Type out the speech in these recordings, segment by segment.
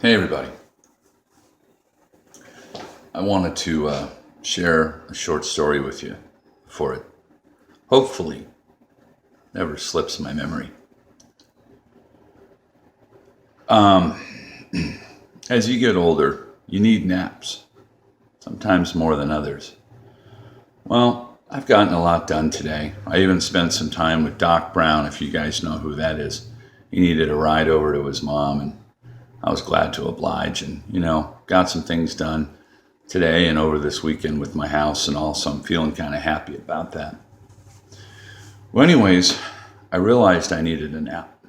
Hey, everybody. I wanted to share a short story with you for it. Hopefully, never slips my memory. As you get older, you need naps, sometimes more than others. Well, I've gotten a lot done today. I even spent some time with Doc Brown, if you guys know who that is. He needed a ride over to his mom, and I was glad to oblige and, got some things done today and over this weekend with my house and all, so I'm feeling kind of happy about that. Well, anyways, I realized I needed a nap.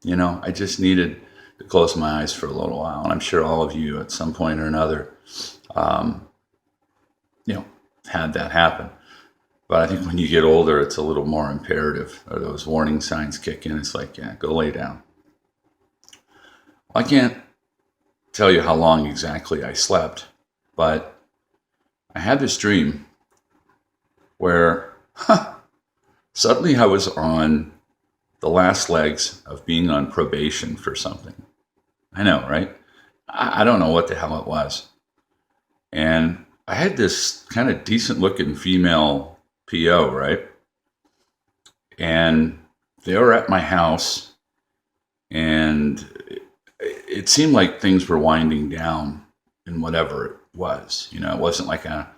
I just needed to close my eyes for a little while, and I'm sure all of you at some point or another, um, you know, had that happen. But I think when you get older, it's a little more imperative, or those warning signs kick in. It's like, yeah, go lay down. I can't tell you how long exactly I slept, but I had this dream where suddenly I was on the last legs of being on probation for something. I know, right? I don't know what the hell it was. And I had this kind of decent looking female PO, right? And they were at my house, and it seemed like things were winding down in whatever it was. It wasn't like a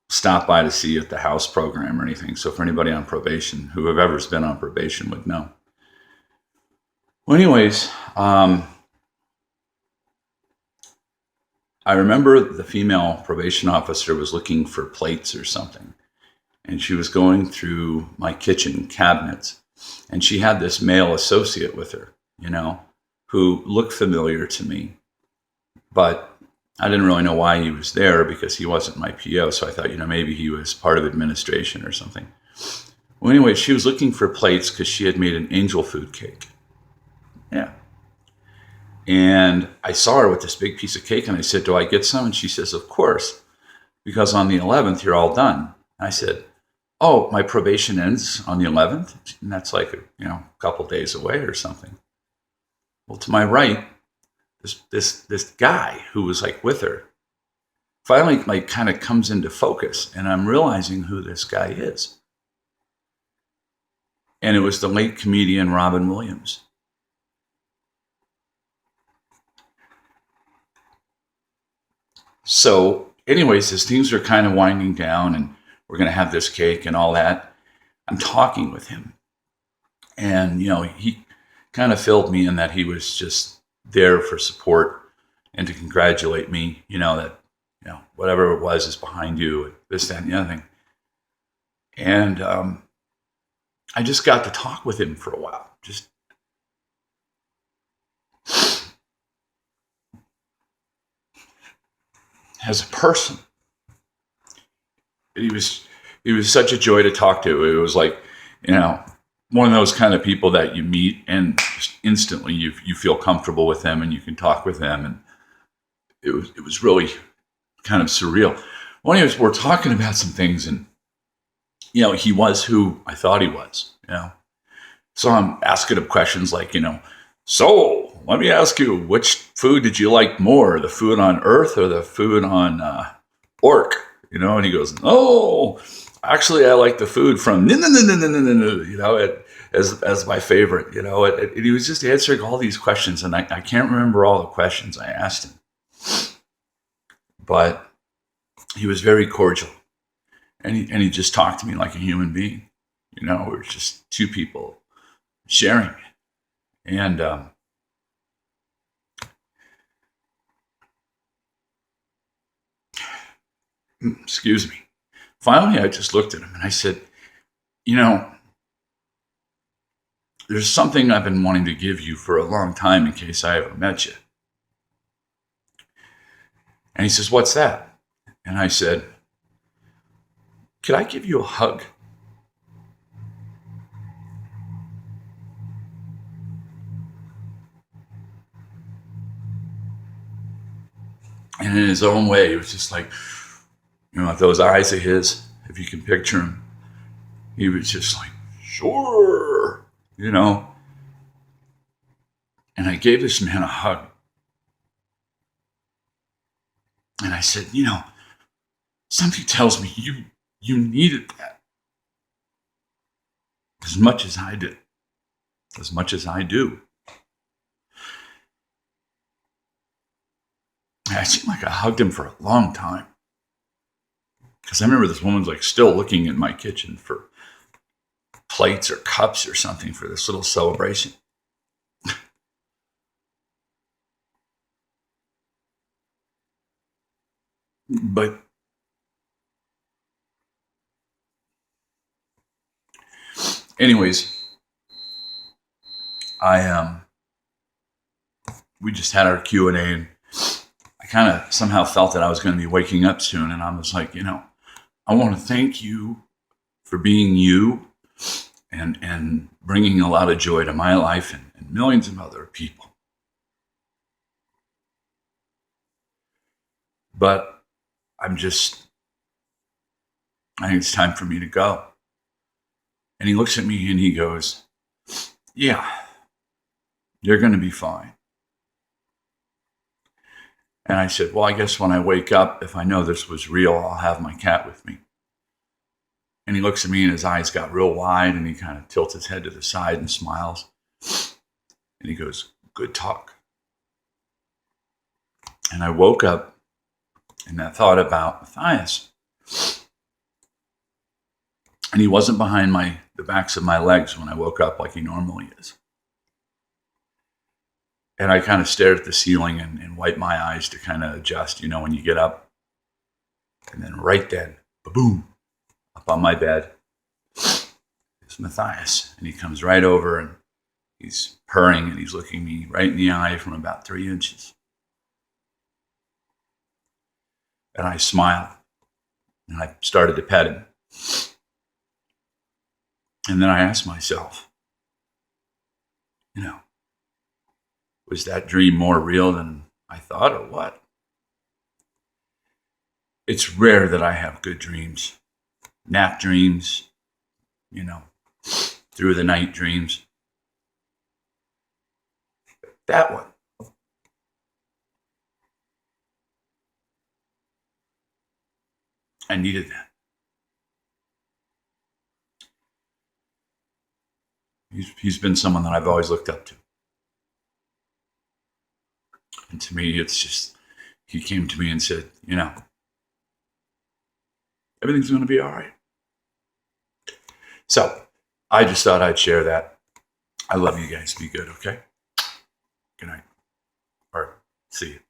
stop by to see you at the house program or anything. So for anybody on probation, whoever's been on probation would know. Well, anyways, I remember the female probation officer was looking for plates or something, and she was going through my kitchen cabinets, and she had this male associate with her, who looked familiar to me, but I didn't really know why he was there because he wasn't my PO. So I thought, maybe he was part of administration or something. Well, anyway, she was looking for plates because she had made an angel food cake. Yeah. And I saw her with this big piece of cake, and I said, "Do I get some?" And she says, "Of course, because on the 11th, you're all done." And I said, "Oh, my probation ends on the 11th?" And that's like, a couple days away or something. Well, to my right, this guy who was like with her finally like kind of comes into focus, and I'm realizing who this guy is. And it was the late comedian Robin Williams. So, anyways, as things are kind of winding down and we're going to have this cake and all that, I'm talking with him. And, he kind of filled me in that he was just there for support and to congratulate me, that, whatever it was is behind you, this, that, and the other thing. And I just got to talk with him for a while, just as a person. He was such a joy to talk to. It was like, one of those kind of people that you meet and just instantly you feel comfortable with them and you can talk with them, and it was really kind of surreal. Well, anyways, we're talking about some things, and he was who I thought he was. So I'm asking him questions like, so let me ask you, which food did you like more, the food on Earth or the food on Orc? And he goes, "Oh, actually, I like the food from as my favorite." And he was just answering all these questions, and I can't remember all the questions I asked him, but he was very cordial, and he just talked to me like a human being. We're just two people sharing, and excuse me. Finally, I just looked at him and I said, "You know, there's something I've been wanting to give you for a long time in case I ever met you." And he says, "What's that?" And I said, "Could I give you a hug?" And in his own way, he was just like, those eyes of his, if you can picture him, he was just like, "Sure." And I gave this man a hug. And I said, something tells me you needed that as much as I did, as much as I do. And I seemed like I hugged him for a long time. Because I remember this woman's like still looking in my kitchen for plates or cups or something for this little celebration. But anyways, we just had our Q&A, and I kind of somehow felt that I was going to be waking up soon, and I was like, I want to thank you for being you and bringing a lot of joy to my life and millions of other people. But I think it's time for me to go. And he looks at me and he goes, yeah, you're going to be fine. And I said, well, I guess when I wake up, if I know this was real, I'll have my cat with me. And he looks at me and his eyes got real wide and he kind of tilts his head to the side and smiles. And he goes, good talk. And I woke up and I thought about Matthias. And he wasn't behind the backs of my legs when I woke up like he normally is. And I kind of stared at the ceiling and wiped my eyes to kind of adjust, when you get up. And then right then, boom, up on my bed is Matthias. And he comes right over and he's purring and he's looking me right in the eye from about 3 inches. And I smiled and I started to pet him. And then I asked myself, was that dream more real than I thought or what? It's rare that I have good dreams, nap dreams, through the night dreams. That one, I needed that. He's been someone that I've always looked up to. And to me, it's just, he came to me and said, everything's going to be all right. So I just thought I'd share that. I love you guys. Be good, okay? Good night. Or see you.